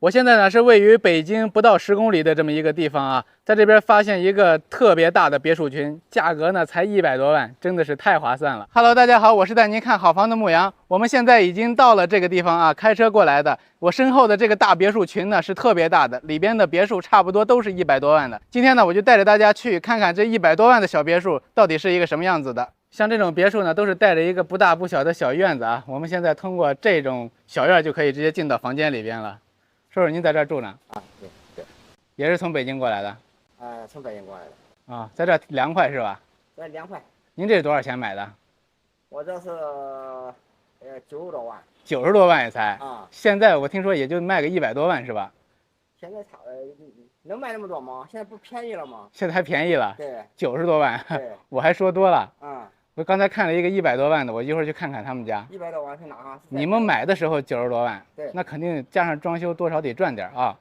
我现在呢是位于北京不到10公里的这么一个地方啊，在这边发现一个特别大的别墅群，价格呢才100多万，真的是太划算了。Hello， 大家好，我是带您看好房的牧羊。我们现在已经到了这个地方啊，开车过来的。我身后的这个大别墅群呢是特别大的，里边的别墅差不多都是100多万的。今天呢，我就带着大家去看看这100多万的小别墅到底是一个什么样子的。像这种别墅呢，都是带着一个不大不小的小院子啊。我们现在通过这种小院就可以直接进到房间里边了。叔叔，您在这儿住呢？啊，对，也是从北京过来的。从北京过来的。啊，在这儿凉快是吧？这2块。您这是多少钱买的？我这是90多万。90多万也才。啊。现在我听说也就卖个100多万是吧？现在能卖那么多吗？现在不便宜了吗？现在还便宜了。对。90多万。对。我还说多了。嗯。我刚才看了一个100多万的，我一会儿去看看他们家。100多万是哪个？你们买的时候90多万。对。那肯定加上装修多少得赚点啊。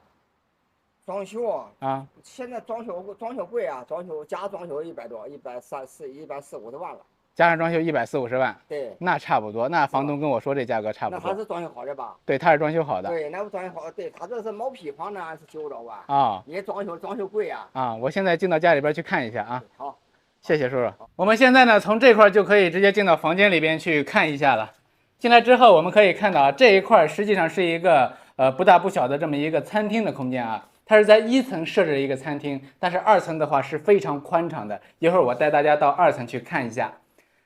装修啊。现在装修贵啊，加装修100多，140、150万了。加上装修140、150万。对。那差不多，那房东跟我说这价格差不多。那他是装修好的吧？对，他是装修好的。对，那不装修好，对他这是毛坯房呢，是90多万。啊。也装修贵啊。啊，我现在进到家里边去看一下啊。好。谢谢叔叔。我们现在呢，从这块就可以直接进到房间里边去看一下了。进来之后，我们可以看到这一块实际上是一个不大不小的这么一个餐厅的空间啊。它是在1层设置一个餐厅，但是2层的话是非常宽敞的。一会儿我带大家到2层去看一下。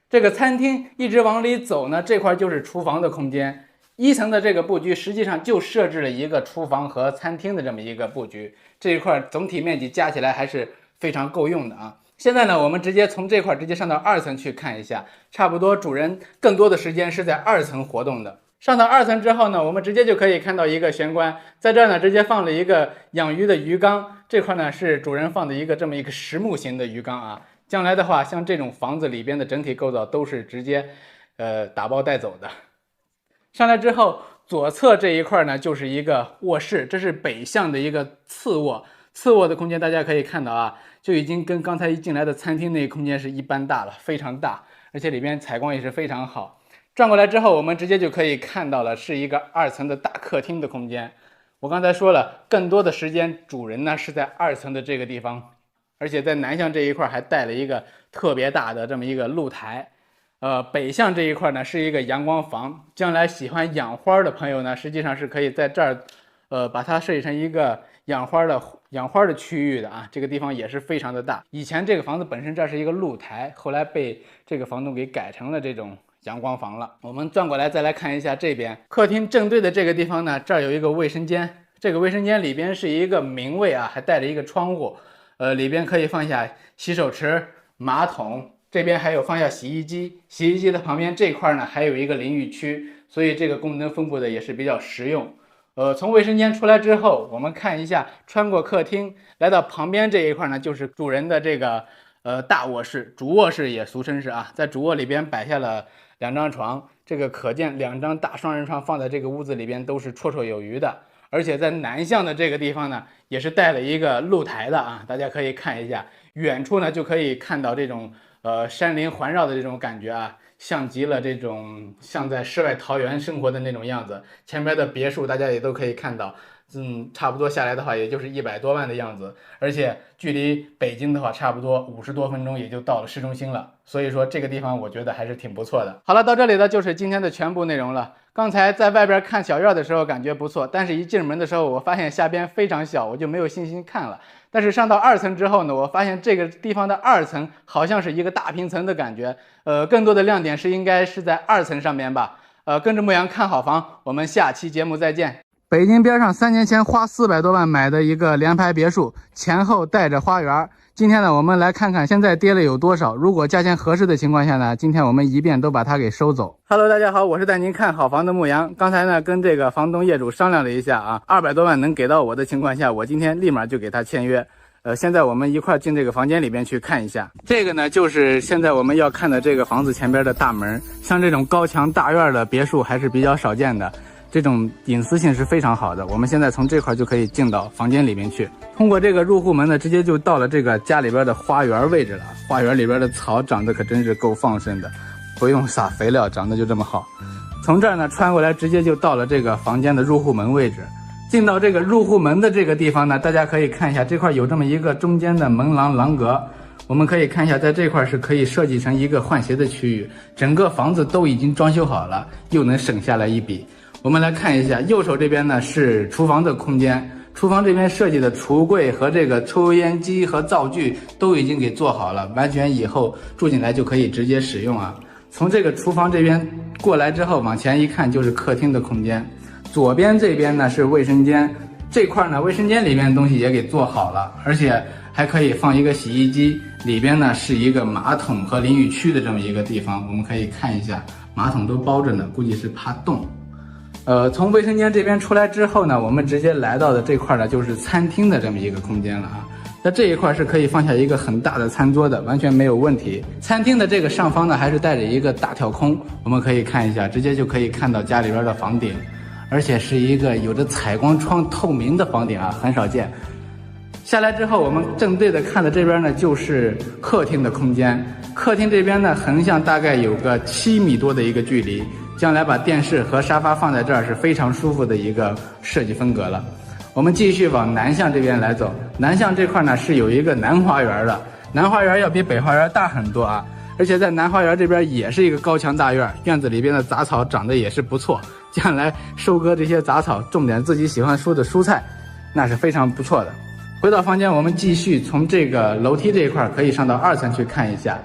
这个餐厅一直往里走呢，这块就是厨房的空间。1层的这个布局实际上就设置了一个厨房和餐厅的这么一个布局，这一块总体面积加起来还是非常够用的啊。现在呢，我们直接从这块直接上到2层去看一下，差不多主人更多的时间是在2层活动的。上到2层之后呢，我们直接就可以看到一个玄关，在这儿呢直接放了一个养鱼的鱼缸，这块呢是主人放的一个这么一个实木型的鱼缸啊。将来的话，像这种房子里边的整体构造都是直接打包带走的。上来之后，左侧这一块呢就是一个卧室，这是北向的一个次卧。次卧的空间大家可以看到啊，就已经跟刚才一进来的餐厅那个空间是一般大了，非常大，而且里边采光也是非常好。转过来之后，我们直接就可以看到了是一个2层的大客厅的空间。我刚才说了，更多的时间主人呢是在2层的这个地方，而且在南向这一块还带了一个特别大的这么一个露台。北向这一块呢是一个阳光房，将来喜欢养花的朋友呢，实际上是可以在这儿把它设计成一个养花的区域的啊，这个地方也是非常的大。以前这个房子本身这是一个露台，后来被这个房东给改成了这种阳光房了。我们转过来再来看一下这边客厅正对的这个地方呢，这儿有一个卫生间，这个卫生间里边是一个明卫啊，还带着一个窗户，里边可以放下洗手池、马桶，这边还有放下洗衣机，洗衣机的旁边这块呢还有一个淋浴区，所以这个功能分布的也是比较实用。从卫生间出来之后，我们看一下，穿过客厅来到旁边这一块呢，就是主人的这个大卧室，主卧室也俗称是啊，在主卧里边摆下了2张床，这个可见2张大双人床放在这个屋子里边都是绰绰有余的。而且在南向的这个地方呢，也是带了一个露台的啊，大家可以看一下，远处呢就可以看到这种山林环绕的这种感觉啊。像极了这种像在世外桃源生活的那种样子，前边的别墅大家也都可以看到，差不多下来的话也就是100多万的样子，而且距离北京的话差不多50多分钟也就到了市中心了，所以说这个地方我觉得还是挺不错的。好了，到这里呢就是今天的全部内容了。刚才在外边看小院的时候感觉不错，但是一进门的时候我发现下边非常小，我就没有信心看了。但是上到2层之后呢，我发现这个地方的2层好像是一个大平层的感觉，更多的亮点是应该是在2层上面吧。跟着牧羊看好房，我们下期节目再见。北京边上3年前花400多万买的一个联排别墅，前后带着花园。今天呢，我们来看看现在跌了有多少。如果价钱合适的情况下呢，今天我们一遍都把它给收走。Hello， 大家好，我是带您看好房的牧羊。刚才呢，跟这个房东业主商量了一下啊，200多万能给到我的情况下，我今天立马就给他签约。现在我们一块进这个房间里边去看一下。这个呢，就是现在我们要看的这个房子前边的大门。像这种高墙大院的别墅还是比较少见的。这种隐私性是非常好的。我们现在从这块就可以进到房间里面去，通过这个入户门呢，直接就到了这个家里边的花园位置了。花园里边的草长得可真是够放生的，不用撒肥料，长得就这么好。从这儿呢穿过来，直接就到了这个房间的入户门位置。进到这个入户门的这个地方呢，大家可以看一下，这块有这么一个中间的门廊廊格，我们可以看一下，在这块是可以设计成一个换鞋的区域，整个房子都已经装修好了，又能省下来一笔。我们来看一下，右手这边呢是厨房的空间，厨房这边设计的橱柜和这个抽油烟机和灶具都已经给做好了，完全以后住进来就可以直接使用啊。从这个厨房这边过来之后，往前一看就是客厅的空间。左边这边呢是卫生间，这块呢卫生间里面的东西也给做好了，而且还可以放一个洗衣机，里边呢是一个马桶和淋浴区的这么一个地方，我们可以看一下，马桶都包着呢，估计是怕冻。从卫生间这边出来之后呢，我们直接来到的这块呢就是餐厅的这么一个空间了啊。在这一块是可以放下一个很大的餐桌的，完全没有问题。餐厅的这个上方呢还是带着一个大挑空，我们可以看一下，直接就可以看到家里边的房顶。而且是一个有着采光窗透明的房顶啊，很少见。下来之后，我们正对着看的这边呢，就是客厅的空间。客厅这边呢，横向大概有个7米多的一个距离，将来把电视和沙发放在这儿是非常舒服的一个设计风格了。我们继续往南向这边来走，南向这块呢是有一个南花园的，南花园要比北花园大很多啊。而且在南花园这边也是一个高墙大院，院子里边的杂草长得也是不错，将来收割这些杂草，种点自己喜欢的蔬菜，那是非常不错的。回到房间，我们继续从这个楼梯这一块可以上到2层去看一下。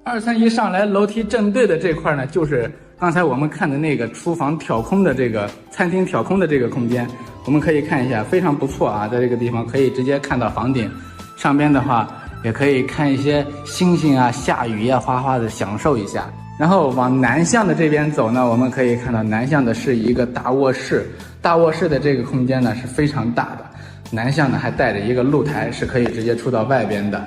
2层一上来，楼梯正对的这块呢，就是刚才我们看的那个厨房挑空的这个餐厅挑空的这个空间，我们可以看一下，非常不错啊，在这个地方可以直接看到房顶，上边的话也可以看一些星星啊、下雨呀、哗哗的享受一下。然后往南向的这边走呢，我们可以看到南向的是一个大卧室，大卧室的这个空间呢是非常大的，南向呢还带着一个露台，是可以直接出到外边的。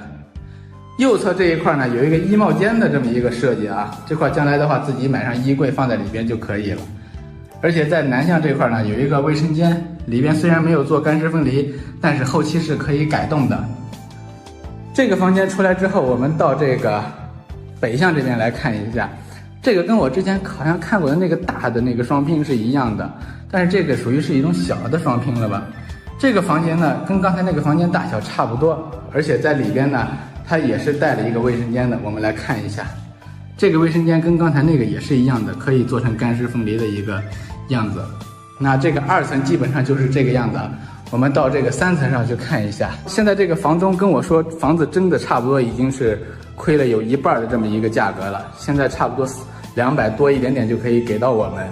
右侧这一块呢有一个衣帽间的这么一个设计啊，这块将来的话自己买上衣柜放在里边就可以了。而且在南向这块呢有一个卫生间，里边虽然没有做干湿分离，但是后期是可以改动的。这个房间出来之后，我们到这个北向这边来看一下，这个跟我之前好像看过的那个大的那个双拼是一样的，但是这个属于是一种小的双拼了吧。这个房间呢跟刚才那个房间大小差不多，而且在里边呢它也是带了一个卫生间的，我们来看一下，这个卫生间跟刚才那个也是一样的，可以做成干湿分离的一个样子。那这个2层基本上就是这个样子。我们到这个3层上去看一下，现在这个房东跟我说，房子真的差不多已经是亏了有1半的这么一个价格了，现在差不多200多一点点就可以给到我们。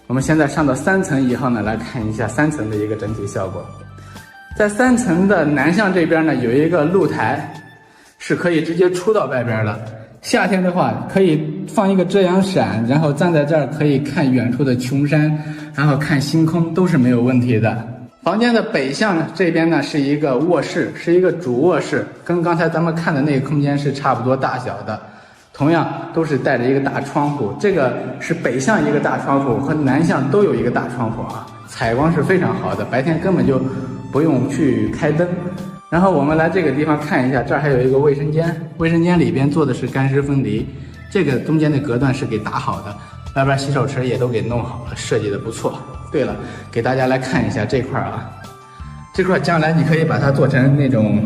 我们现在上到3层以后呢，来看一下3层的一个整体效果。在3层的南向这边呢，有一个露台，是可以直接出到外边的。夏天的话，可以放一个遮阳伞，然后站在这儿可以看远处的琼山，然后看星空，都是没有问题的。房间的北向这边呢是一个卧室，是一个主卧室，跟刚才咱们看的那个空间是差不多大小的，同样都是带着一个大窗户，这个是北向一个大窗户，和南向都有一个大窗户啊，采光是非常好的，白天根本就不用去开灯。然后我们来这个地方看一下，这儿还有一个卫生间，卫生间里边做的是干湿分离，这个中间的隔断是给打好的，外边洗手池也都给弄好了，设计的不错。对了，给大家来看一下这块啊，这块将来你可以把它做成那种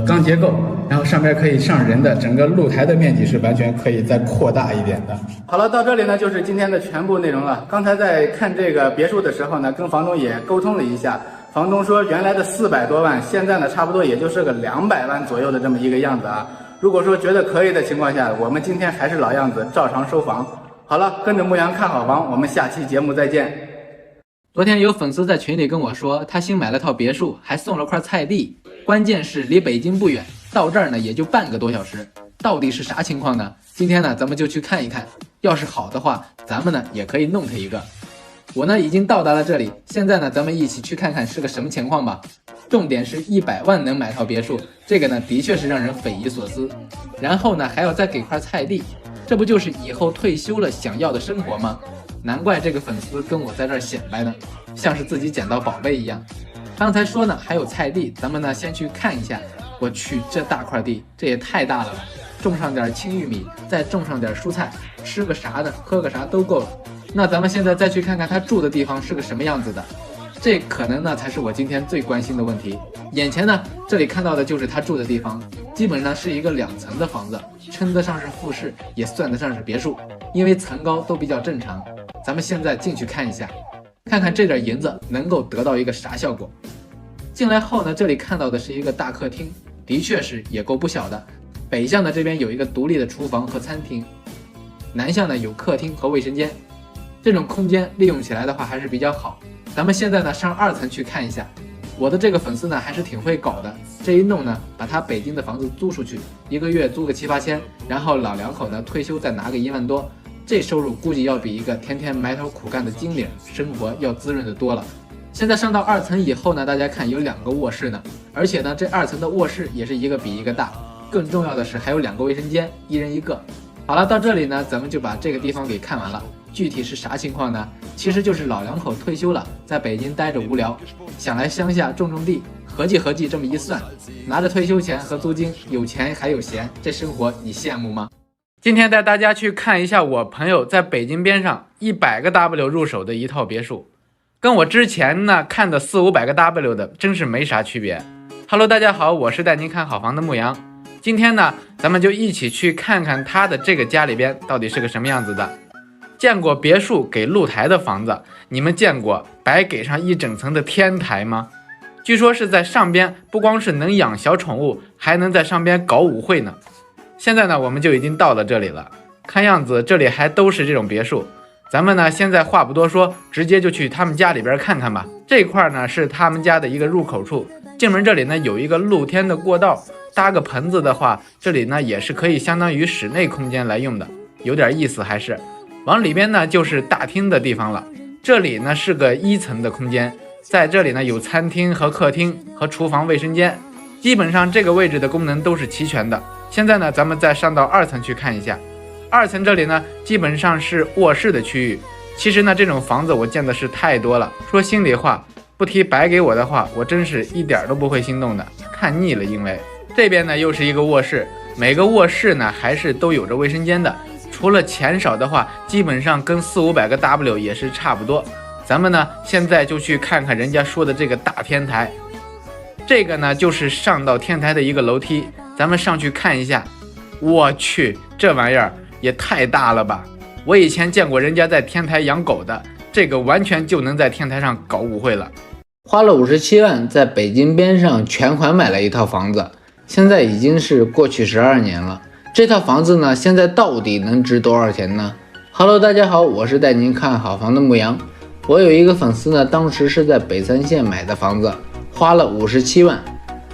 钢结构，然后上面可以上人的，整个露台的面积是完全可以再扩大一点的。好了，到这里呢就是今天的全部内容了。刚才在看这个别墅的时候呢，跟房东也沟通了一下，房东说原来的400多万，现在呢差不多也就是个200万左右的这么一个样子啊。如果说觉得可以的情况下，我们今天还是老样子，照常收房。好了，跟着牧羊看好房，我们下期节目再见。昨天有粉丝在群里跟我说，他新买了套别墅，还送了块菜地，关键是离北京不远，到这儿呢也就半个多小时，到底是啥情况呢？今天呢咱们就去看一看，要是好的话，咱们呢也可以弄他一个。我呢已经到达了这里，现在呢咱们一起去看看是个什么情况吧。重点是100万能买套别墅，这个呢的确是让人匪夷所思。然后呢还要再给块菜地，这不就是以后退休了想要的生活吗？难怪这个粉丝跟我在这儿显摆呢，像是自己捡到宝贝一样。刚才说呢还有菜地，咱们呢先去看一下。我去，这大块地，这也太大了吧！种上点青玉米，再种上点蔬菜，吃个啥的喝个啥都够了。那咱们现在再去看看他住的地方是个什么样子的。这可能呢才是我今天最关心的问题。眼前呢，这里看到的就是他住的地方，基本上是一个2层的房子，称得上是复式，也算得上是别墅，因为层高都比较正常。咱们现在进去看一下，看看这点银子能够得到一个啥效果。进来后呢，这里看到的是一个大客厅，的确是也够不小的。北向的这边有一个独立的厨房和餐厅，南向呢有客厅和卫生间，这种空间利用起来的话还是比较好。咱们现在呢上2层去看一下。我的这个粉丝呢还是挺会搞的，这一弄呢，把他北京的房子租出去，1个月租个7、8千，然后老2口呢退休再拿个1万多，这收入估计要比一个天天埋头苦干的经理生活要滋润的多了。现在上到2层以后呢，大家看有2个卧室呢，而且呢这2层的卧室也是一个比一个大，更重要的是还有2个卫生间，1人1个。好了，到这里呢，咱们就把这个地方给看完了。具体是啥情况呢？其实就是老2口退休了，在北京待着无聊，想来乡下种地，合计这么一算，拿着退休钱和租金，有钱还有闲，这生活你羡慕吗？今天带大家去看一下我朋友在北京边上100个 W 入手的一套别墅，跟我之前呢看的4、500个 W 的真是没啥区别。Hello， 大家好，我是带您看好房的牧羊。今天呢，咱们就一起去看看他的这个家里边到底是个什么样子的。见过别墅给露台的房子，你们见过白给上一整层的天台吗？据说是在上边不光是能养小宠物，还能在上边搞舞会呢。现在呢，我们就已经到了这里了，看样子这里还都是这种别墅。咱们呢现在话不多说，直接就去他们家里边看看吧。这块呢是他们家的一个入口处，进门这里呢有一个露天的过道，搭个棚子的话，这里呢也是可以相当于室内空间来用的，有点意思还是。往里边呢就是大厅的地方了，这里呢是个1层的空间，在这里呢有餐厅和客厅和厨房卫生间，基本上这个位置的功能都是齐全的。现在呢咱们再上到2层去看一下，2层这里呢基本上是卧室的区域。其实呢这种房子我见的是太多了，说心里话，不提白给我的话，我真是一点都不会心动的，看腻了。因为这边呢又是一个卧室，每个卧室呢还是都有着卫生间的，除了钱少的话，基本上跟4、500个 W 也是差不多。咱们呢现在就去看看人家说的这个大天台，这个呢就是上到天台的一个楼梯，咱们上去看一下。我去，这玩意儿也太大了吧！我以前见过人家在天台养狗的，这个完全就能在天台上搞舞会了。花了57万在北京边上全款买了一套房子，现在已经是过去12年了。这套房子呢，现在到底能值多少钱呢？ Hello， 大家好，我是带您看好房的牧羊。我有一个粉丝呢，当时是在北三县买的房子，花了57万。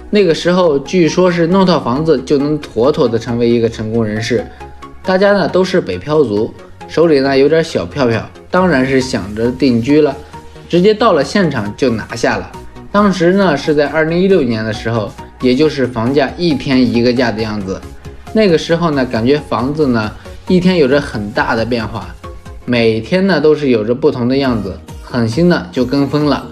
那个时候据说是弄套房子就能妥妥的成为一个成功人士。大家呢都是北漂族，手里呢有点小票票，当然是想着定居了，直接到了现场就拿下了。当时呢是在2016年的时候，也就是房价1天1个价的样子。那个时候呢，感觉房子呢一天有着很大的变化，每天呢都是有着不同的样子，狠心的就跟风了。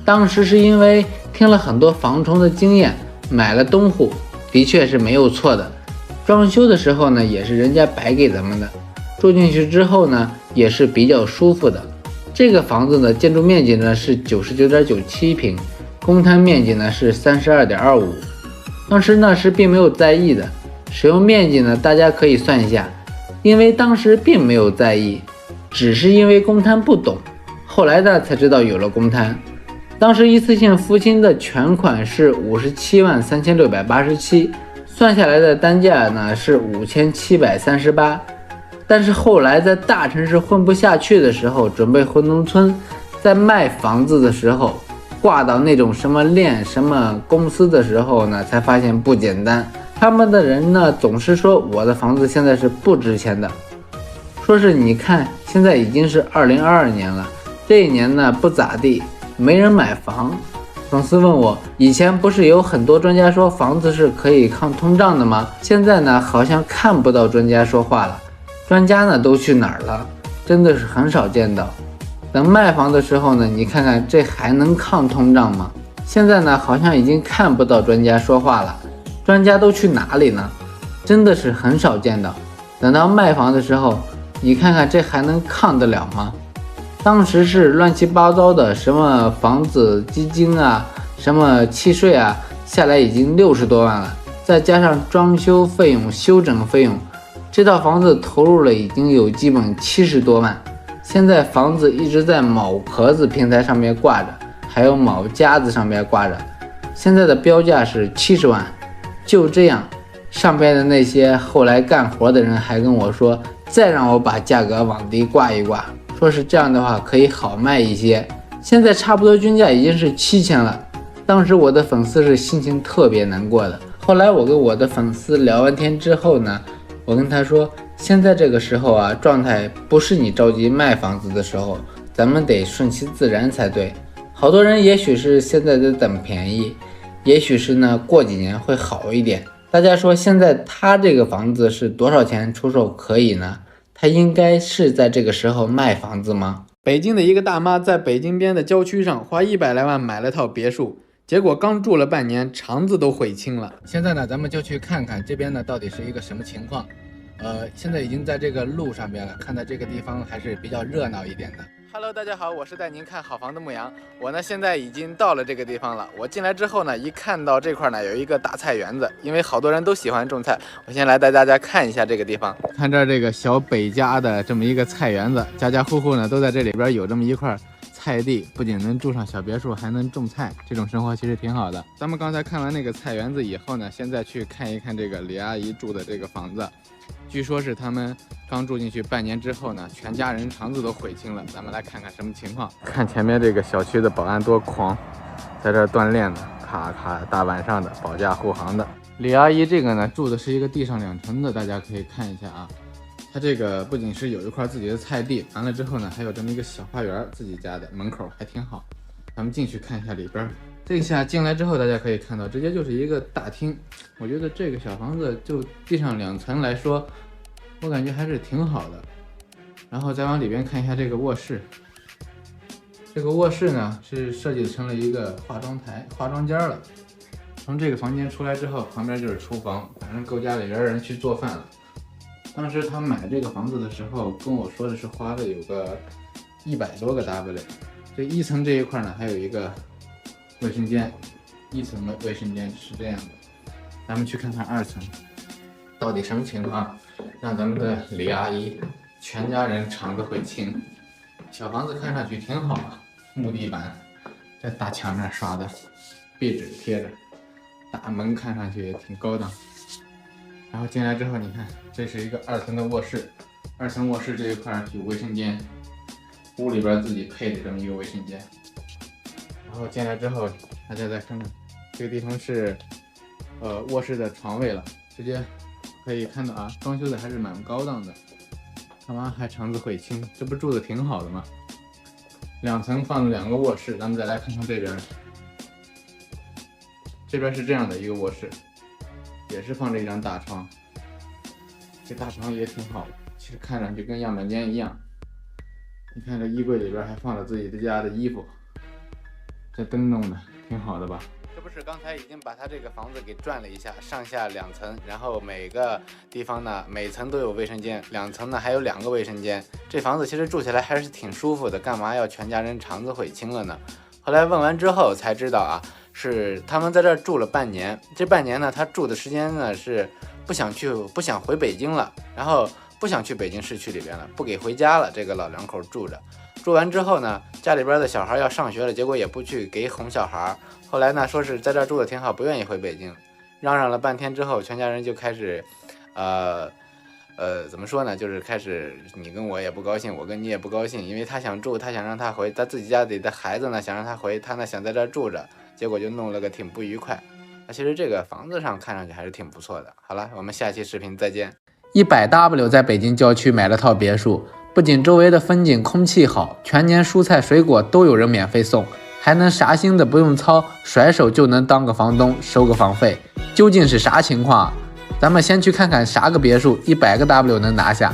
当时是因为听了很多房虫的经验，买了东户，的确是没有错的。装修的时候呢，也是人家白给咱们的，住进去之后呢，也是比较舒服的。这个房子的建筑面积呢是99.97平，公摊面积呢是32.25。当时呢是并没有在意的，使用面积呢大家可以算一下，因为当时并没有在意，只是因为公摊不懂，后来呢才知道有了公摊。当时一次性付清的全款是573687，算下来的单价呢是5738。但是后来在大城市混不下去的时候，准备回农村，在卖房子的时候，挂到那种什么链什么公司的时候呢，才发现不简单。他们的人呢总是说我的房子现在是不值钱的，说是你看现在已经是2022年了，这一年呢不咋地，没人买房。粉丝问我，以前不是有很多专家说房子是可以抗通胀的吗？现在呢好像看不到专家说话了，专家呢都去哪儿了？真的是很少见到。等卖房的时候呢，你看看这还能抗通胀吗？现在呢好像已经看不到专家说话了，专家都去哪里呢？真的是很少见到。等到卖房的时候，你看看这还能抗得了吗？当时是乱七八糟的，什么房子基金啊，什么契税啊，下来已经60多万了，再加上装修费用、修整费用，这套房子投入了已经有基本70多万。现在房子一直在卯壳子平台上面挂着，还有卯夹子上面挂着，现在的标价是70万。就这样，上边的那些后来干活的人还跟我说，再让我把价格往低挂一挂，说是这样的话可以好卖一些。现在差不多均价已经是7000了。当时我的粉丝是心情特别难过的。后来我跟我的粉丝聊完天之后呢，我跟他说，现在这个时候啊，状态不是你着急卖房子的时候，咱们得顺其自然才对。好多人也许是现在在等便宜，也许是呢过几年会好一点。大家说现在他这个房子是多少钱出售可以呢？他应该是在这个时候卖房子吗？北京的一个大妈在北京边的郊区上花100来万买了套别墅，结果刚住了半年，肠子都悔青了。现在呢，咱们就去看看这边呢到底是一个什么情况。现在已经在这个路上边了，看到这个地方还是比较热闹一点的。Hello， 大家好，我是带您看好房的牧羊。我呢现在已经到了这个地方了。我进来之后呢，一看到这块呢有一个大菜园子，因为好多人都喜欢种菜，我先来带大家看一下这个地方。看这儿这个小北家的这么一个菜园子，家家户户呢都在这里边有这么一块菜地，不仅能住上小别墅，还能种菜，这种生活其实挺好的。咱们刚才看完那个菜园子以后呢，现在去看一看这个李阿姨住的这个房子。据说是他们刚住进去半年之后呢，全家人肠子都悔青了。咱们来看看什么情况。看前面这个小区的保安多狂，在这锻炼呢，咔咔大晚上的保驾护航的。李阿姨这个呢住的是一个地上2层的，大家可以看一下啊。她这个不仅是有一块自己的菜地，完了之后呢还有这么一个小花园，自己家的门口还挺好。咱们进去看一下里边。这一下进来之后，大家可以看到，直接就是一个大厅。我觉得这个小房子就地上2层来说，我感觉还是挺好的。然后再往里边看一下这个卧室，这个卧室呢是设计成了一个化妆台、化妆间了。从这个房间出来之后，旁边就是厨房，反正够家里边人去做饭了。当时他买这个房子的时候跟我说的是花了有个100多个 W。这1层这一块呢还有一个卫生间，1层的卫生间是这样的。咱们去看看2层到底什么情况，让咱们的李阿姨全家人肠子悔青。小房子看上去挺好啊，木地板，在大墙上刷的壁纸贴着，大门看上去也挺高档。然后进来之后，你看这是一个2层的卧室，2层卧室这一块有卫生间，屋里边自己配的这么一个卫生间。然后进来之后，大家再看看，这个地方是卧室的床位了，直接可以看到啊，装修的还是蛮高档的。干嘛还肠子悔青？这不住的挺好的吗？2层放了2个卧室，咱们再来看看这边。这边是这样的一个卧室，也是放着一张大床，这大床也挺好，其实看上去跟样板间一样。你看这衣柜里边还放了自己的家的衣服。这灯弄的挺好的吧？这不是刚才已经把他这个房子给转了一下，上下2层，然后每个地方呢，每层都有卫生间，2层呢还有2个卫生间。这房子其实住起来还是挺舒服的，干嘛要全家人肠子悔青了呢？后来问完之后才知道啊，是他们在这儿住了半年，这半年呢，他住的时间呢是不想回北京了，然后不想去北京市区里边了，不给回家了。这个老两口住着。住完之后呢，家里边的小孩要上学了，结果也不去给哄小孩。后来呢，说是在这儿住的挺好，不愿意回北京。嚷嚷了半天之后，全家人就开始，怎么说呢？就是开始你跟我也不高兴，我跟你也不高兴，因为他想住，他想让他回，他自己家里的孩子呢想让他回，他呢想在这儿住着，结果就弄了个挺不愉快。那其实这个房子上看上去还是挺不错的。好了，我们下期视频再见。100W 在北京郊区买了套别墅。不仅周围的风景空气好，全年蔬菜水果都有人免费送，还能啥心的不用操，甩手就能当个房东收个房费，究竟是啥情况？咱们先去看看啥个别墅100个 W 能拿下。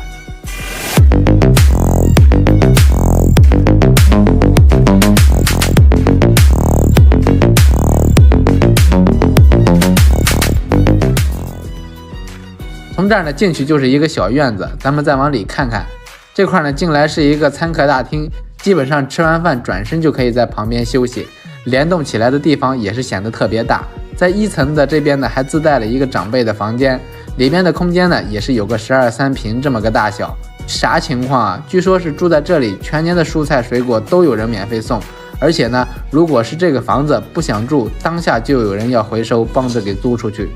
从这儿呢进去就是一个小院子，咱们再往里看看。这块呢进来是一个餐客大厅，基本上吃完饭转身就可以在旁边休息，联动起来的地方也是显得特别大。在1层的这边呢，还自带了一个长辈的房间，里面的空间呢也是有个12-3平这么个大小。啥情况啊？据说是住在这里，全年的蔬菜水果都有人免费送，而且呢，如果是这个房子不想住，当下就有人要回收，帮着给租出去。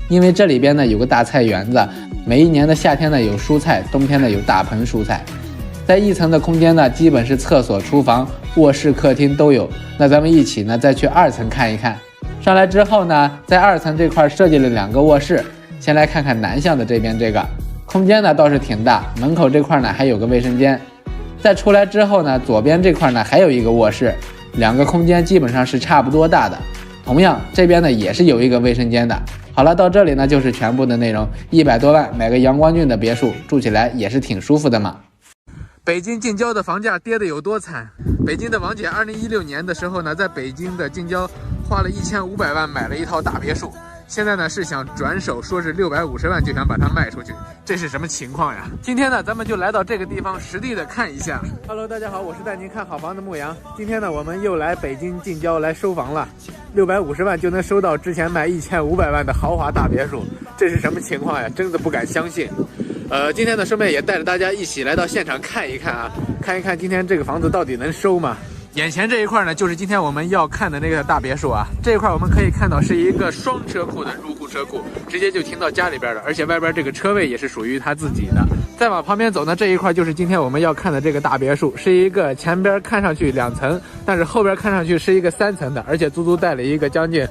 因为这里边呢有个大菜园子，每一年的夏天呢有蔬菜，冬天呢有大盆蔬菜。在1层的空间呢，基本是厕所、厨房、卧室、客厅都有。那咱们一起呢再去2层看一看。上来之后呢，在2层这块设计了2个卧室，先来看看南向的这边这个。空间呢倒是挺大，门口这块呢还有个卫生间。再出来之后呢，左边这块呢还有一个卧室，2个空间基本上是差不多大的。同样这边呢也是有一个卫生间的。好了，到这里呢就是全部的内容。100多万买个阳光郡的别墅，住起来也是挺舒服的嘛。北京近郊的房价跌得有多惨？北京的王姐2016年的时候呢，在北京的近郊花了1500万买了一套大别墅。现在呢是想转手，说是650万就想把它卖出去，这是什么情况呀？今天呢咱们就来到这个地方实地的看一下。Hello， 大家好，我是带您看好房的牧羊。今天呢我们又来北京近郊来收房了，650万就能收到之前卖1500万的豪华大别墅，这是什么情况呀？真的不敢相信。今天呢顺便也带着大家一起来到现场看一看啊，看一看今天这个房子到底能收吗？眼前这一块呢，就是今天我们要看的那个大别墅啊。这一块我们可以看到是一个双车库的入户车库，直接就停到家里边了，而且外边这个车位也是属于他自己的。再往旁边走呢，这一块就是今天我们要看的这个大别墅，是一个前边看上去2层，但是后边看上去是一个3层的，而且足足带了一个将近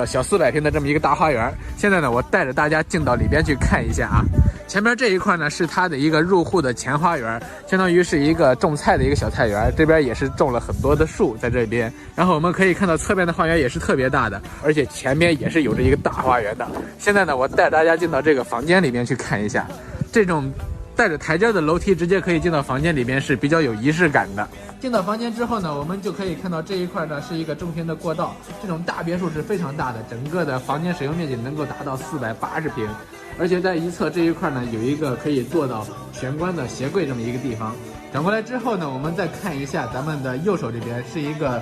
小400平的这么一个大花园。现在呢，我带着大家进到里边去看一下啊。前边这一块呢是它的一个入户的前花园，相当于是一个种菜的一个小菜园，这边也是种了很多的树在这边。然后我们可以看到侧边的花园也是特别大的，而且前边也是有着一个大花园的。现在呢，我带大家进到这个房间里面去看一下，这种带着台阶的楼梯直接可以进到房间里面是比较有仪式感的。进到房间之后呢，我们就可以看到这一块呢是一个中庭的过道，这种大别墅是非常大的，整个的房间使用面积能够达到480平。而且在一侧这一块呢，有一个可以做到玄关的鞋柜这么一个地方。转过来之后呢，我们再看一下咱们的右手这边是一个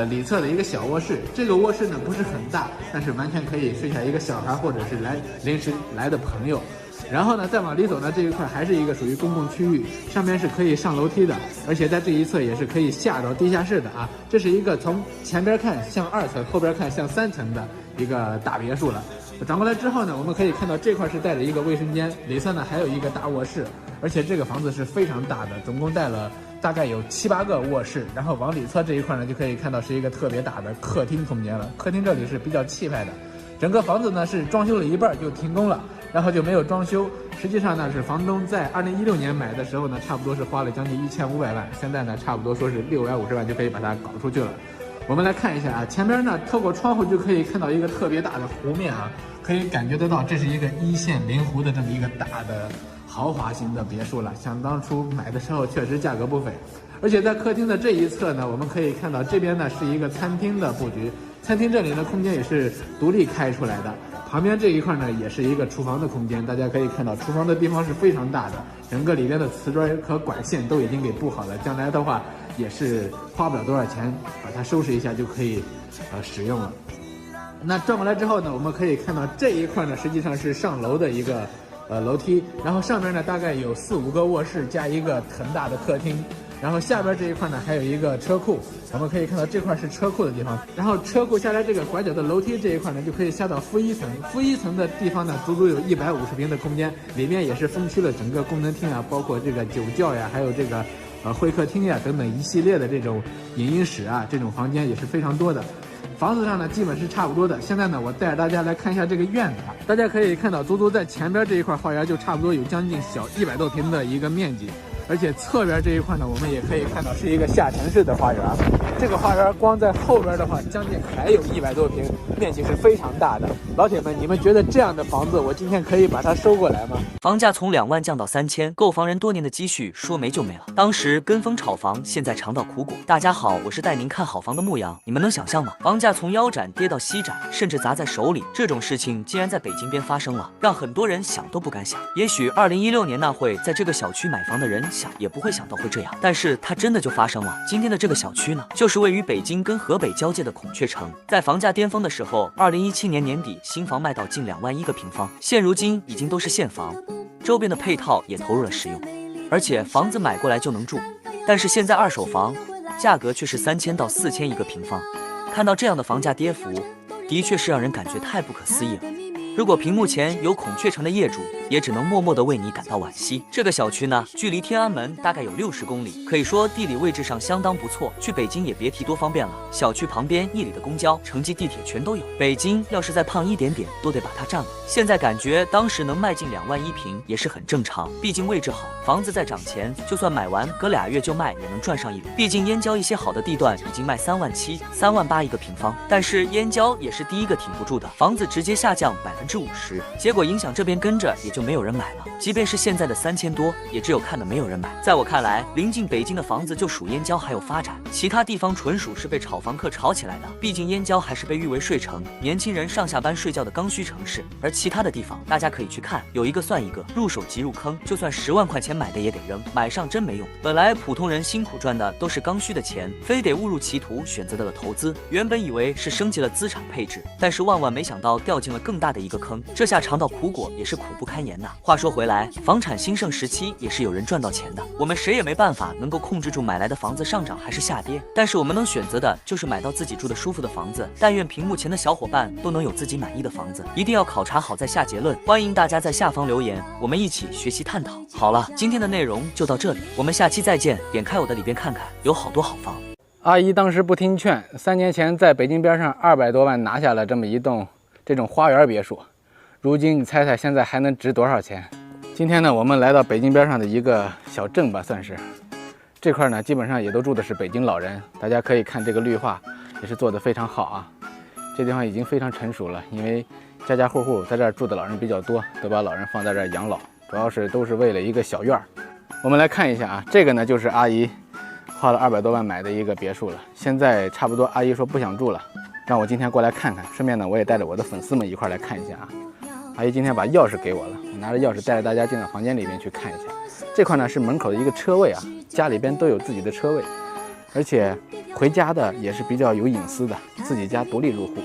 里侧的一个小卧室。这个卧室呢不是很大，但是完全可以睡下一个小孩或者是临时来的朋友。然后呢，再往里走呢，这一块还是一个属于公共区域，上面是可以上楼梯的，而且在这一侧也是可以下到地下室的啊。这是一个从前边看像2层，后边看像3层的一个大别墅了。转过来之后呢，我们可以看到这块是带着一个卫生间，里侧呢还有一个大卧室，而且这个房子是非常大的，总共带了大概有7、8个卧室。然后往里侧这一块呢，就可以看到是一个特别大的客厅空间了。客厅这里是比较气派的。整个房子呢是装修了一半就停工了，然后就没有装修。实际上呢是房东在2016年买的时候呢，差不多是花了将近1500万，现在呢差不多说是650万就可以把它搞出去了。我们来看一下啊，前边呢透过窗户就可以看到一个特别大的湖面啊，可以感觉得到这是一个1线临湖的这么一个大的豪华型的别墅了。想当初买的时候确实价格不菲。而且在客厅的这一侧呢，我们可以看到这边呢是一个餐厅的布局，餐厅这里的空间也是独立开出来的。旁边这一块呢也是一个厨房的空间，大家可以看到厨房的地方是非常大的，整个里边的瓷砖和管线都已经给布好了，将来的话也是花不了多少钱，把它收拾一下就可以使用了。那转过来之后呢，我们可以看到这一块呢实际上是上楼的一个楼梯，然后上面呢大概有4、5个卧室加一个很大的客厅。然后下边这一块呢还有一个车库，我们可以看到这块是车库的地方，然后车库下来这个拐角的楼梯这一块呢就可以下到负1层，负1层的地方呢足足有150平的空间，里面也是分区了整个功能厅啊，包括这个酒窖呀，还有这个会客厅呀等等一系列的这种影音室啊，这种房间也是非常多的。房子上呢基本是差不多的。现在呢我带着大家来看一下这个院子啊，大家可以看到足足在前边这一块花园就差不多有将近小100多平的一个面积。而且侧边这一块呢，我们也可以看到是一个下沉式的花园。这个花园光在后边的话，将近还有100多平，面积是非常大的。老铁们，你们觉得这样的房子，我今天可以把它收过来吗？房价从2万降到3000，购房人多年的积蓄说没就没了。当时跟风炒房，现在尝到苦果。大家好，我是带您看好房的牧羊。你们能想象吗？房价从腰斩跌到膝斩，甚至砸在手里，这种事情竟然在北京边发生了，让很多人想都不敢想。也许2016年那会在这个小区买房的人想也不会想到会这样，但是它真的就发生了。今天的这个小区呢，就是位于北京跟河北交界的孔雀城，在房价巅峰的时候，2017年年底新房卖到近2万1个平方，现如今已经都是现房，周边的配套也投入了使用，而且房子买过来就能住。但是现在二手房价格却是3000到4000一个平方，看到这样的房价跌幅，的确是让人感觉太不可思议了。如果屏幕前有孔雀城的业主，也只能默默地为你感到惋惜。这个小区呢，距离天安门大概有60公里，可以说地理位置上相当不错，去北京也别提多方便了。小区旁边1里的公交、城际地铁全都有，北京要是再胖一点点，都得把它占了。现在感觉当时能卖进2万1平也是很正常，毕竟位置好，房子再涨钱，就算买完隔2月就卖，也能赚上1笔。毕竟燕郊一些好的地段已经卖3万7、3万8一个平方，但是燕郊也是第一个挺不住的，房子直接下降50%，结果影响这边跟着也就没有人买了。即便是现在的3000多，也只有看的没有人买。在我看来，临近北京的房子就属燕郊还有发展，其他地方纯属是被炒房客炒起来的。毕竟燕郊还是被誉为睡城，年轻人上下班睡觉的刚需城市，而其他的地方大家可以去看，有一个算一个，入手即入坑，就算10万块钱买的也得扔，买上真没用。本来普通人辛苦赚的都是刚需的钱，非得误入歧途选择了投资。原本以为是升级了资产配置，但是万万没想到掉进了更大的一个坑，这下尝到苦果也是苦不堪言呐。话说回来，房产兴盛时期也是有人赚到钱的，我们谁也没办法能够控制住买来的房子上涨还是下跌，但是我们能选择的就是买到自己住的舒服的房子。但愿屏幕前的小伙伴都能有自己满意的房子，一定要考察好再下结论。欢迎大家在下方留言，我们一起学习探讨。好了，今天的内容就到这里，我们下期再见。点开我的里边看看，有好多好房。阿姨当时不听劝，3年前在北京边上200多万拿下了这么一栋这种花园别墅，如今你猜猜现在还能值多少钱？今天呢，我们来到北京边上的一个小镇吧，算是这块呢，基本上也都住的是北京老人。大家可以看这个绿化，也是做得非常好啊。这地方已经非常成熟了，因为家家户户在这儿住的老人比较多，都把老人放在这儿养老，主要是都是为了一个小院儿。我们来看一下啊，这个呢就是阿姨花了200多万买的一个别墅了，现在差不多阿姨说不想住了，让我今天过来看看，顺便呢我也带着我的粉丝们一块来看一下啊。阿姨今天把钥匙给我了，我拿着钥匙带着大家进到房间里面去看一下。这块呢是门口的一个车位啊，家里边都有自己的车位，而且回家的也是比较有隐私的，自己家独立入户，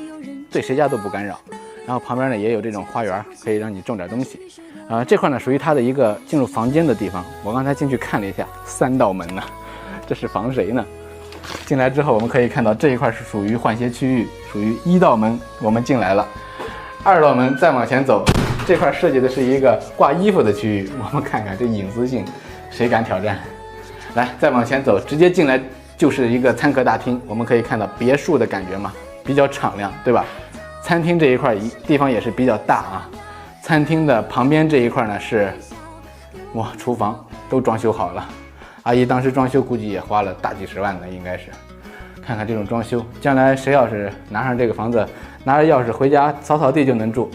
对谁家都不干扰。然后旁边呢也有这种花园，可以让你种点东西。这块呢属于它的一个进入房间的地方。我刚才进去看了一下，3道门呢，这是防谁呢？进来之后我们可以看到这一块是属于换鞋区域，属于1道门，我们进来了。2道门再往前走，这块设计的是一个挂衣服的区域，我们看看这隐私性，谁敢挑战？来，再往前走，直接进来就是一个餐客大厅，我们可以看到别墅的感觉嘛，比较敞亮，对吧？餐厅这一块地方也是比较大啊。餐厅的旁边这一块呢是，哇，厨房都装修好了。阿姨当时装修估计也花了大几十万的，应该是。看看这种装修，将来谁要是拿上这个房子，拿着钥匙回家扫扫地就能住。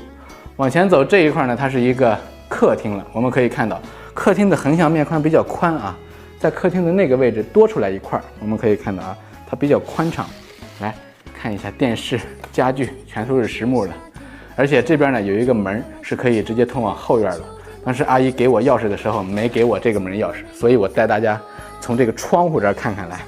往前走这一块呢，它是一个客厅了。我们可以看到，客厅的横向面宽比较宽啊，在客厅的那个位置多出来一块，我们可以看到啊，它比较宽敞。来看一下电视、家具，全都是实木的，而且这边呢有一个门是可以直接通往后院的。当时阿姨给我钥匙的时候没给我这个门钥匙，所以我带大家从这个窗户这儿看看来。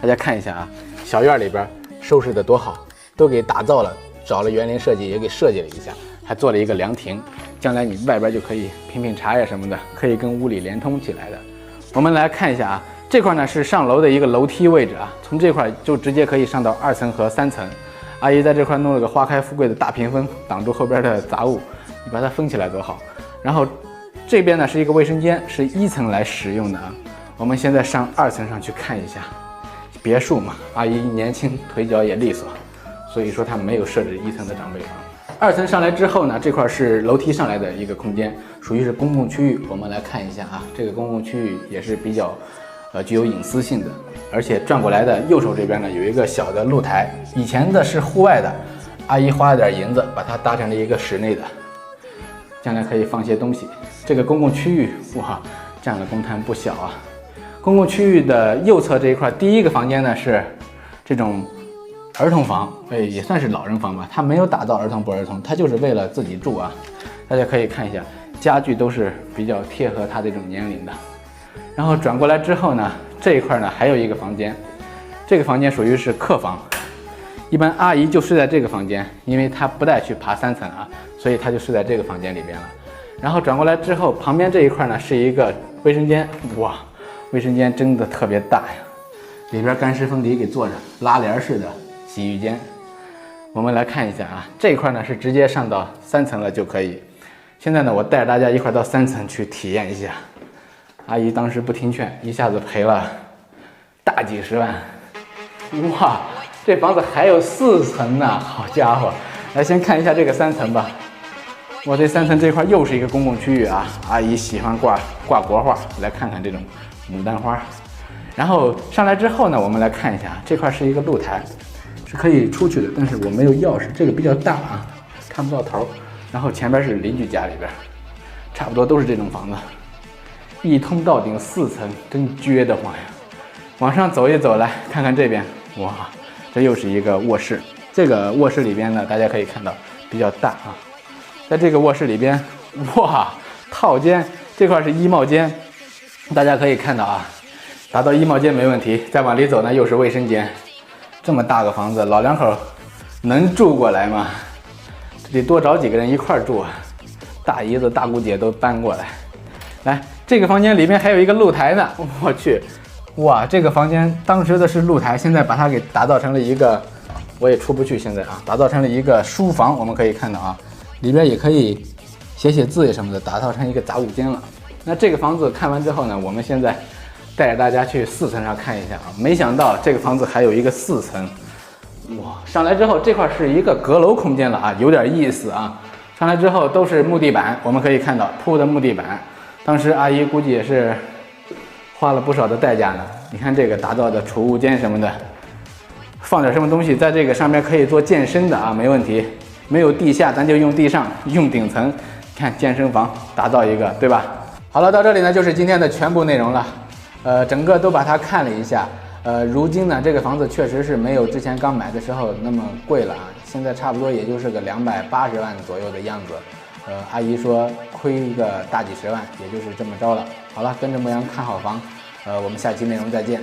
大家看一下啊，小院里边收拾的多好，都给打造了，找了园林设计也给设计了一下，还做了一个凉亭，将来你外边就可以品品茶呀什么的，可以跟屋里连通起来的。我们来看一下啊，这块呢是上楼的一个楼梯位置啊，从这块就直接可以上到2层和3层。阿姨在这块弄了个花开富贵的大屏风，挡住后边的杂物，你把它封起来多好。然后这边呢是一个卫生间，是1层来使用的啊。我们现在上2层上去看一下。别墅嘛，阿姨年轻，腿脚也利索，所以说他没有设置1层的长辈房。2层上来之后呢，这块是楼梯上来的一个空间，属于是公共区域。我们来看一下啊，这个公共区域也是比较具有隐私性的，而且转过来的右手这边呢有一个小的露台，以前的是户外的，阿姨花了点银子把它搭成了一个室内的，将来可以放些东西。这个公共区域哇，占了公摊不小啊。公共区域的右侧这一块，第一个房间呢是这种儿童房，也算是老人房吧，它没有打造儿童不儿童，它就是为了自己住啊。大家可以看一下，家具都是比较贴合它这种年龄的。然后转过来之后呢，这一块呢还有一个房间，这个房间属于是客房，一般阿姨就睡在这个房间，因为她不带去爬3层啊，所以她就睡在这个房间里边了。然后转过来之后，旁边这一块呢是一个卫生间，哇，卫生间真的特别大呀，里边干湿分离给做着，拉帘式的洗浴间。我们来看一下啊，这一块呢是直接上到3层了就可以。现在呢，我带着大家一块到3层去体验一下。阿姨当时不听劝，一下子赔了大几十万。哇，这房子还有4层呢，好家伙！来先看一下这个3层吧。我这3层这块又是一个公共区域啊，阿姨喜欢挂国画，来看看这种牡丹花。然后上来之后呢，我们来看一下，这块是一个露台，是可以出去的，但是我没有钥匙，这个比较大啊，看不到头。然后前边是邻居家里边，差不多都是这种房子，一通到顶4层，真撅得慌呀。往上走一走，来看看这边，哇，这又是一个卧室。这个卧室里边呢，大家可以看到比较大啊。在这个卧室里边，哇，套间这块是衣帽间，大家可以看到啊，达到衣帽间没问题。再往里走呢，又是卫生间。这么大个房子，老两口能住过来吗？这得多找几个人一块住啊，大姨子大姑姐都搬过来。来，这个房间里面还有一个露台呢，我去，哇，这个房间当时的是露台，现在把它给打造成了一个，我也出不去现在啊，打造成了一个书房，我们可以看到啊，里边也可以写写字什么的，打造成一个杂物间了。那这个房子看完之后呢，我们现在带着大家去4层上看一下啊，没想到这个房子还有一个4层。哇，上来之后这块是一个阁楼空间了啊，有点意思啊。上来之后都是木地板，我们可以看到铺的木地板，当时阿姨估计也是花了不少的代价呢。你看这个打造的储物间什么的，放点什么东西在这个上面可以做健身的啊，没问题。没有地下，咱就用地上，用顶层。看健身房打造一个，对吧？好了，到这里呢就是今天的全部内容了。整个都把它看了一下。如今呢，这个房子确实是没有之前刚买的时候那么贵了啊，现在差不多也就是个280万左右的样子。阿姨说亏个大几十万，也就是这么着了。好了，跟着牧羊看好房，我们下期内容再见。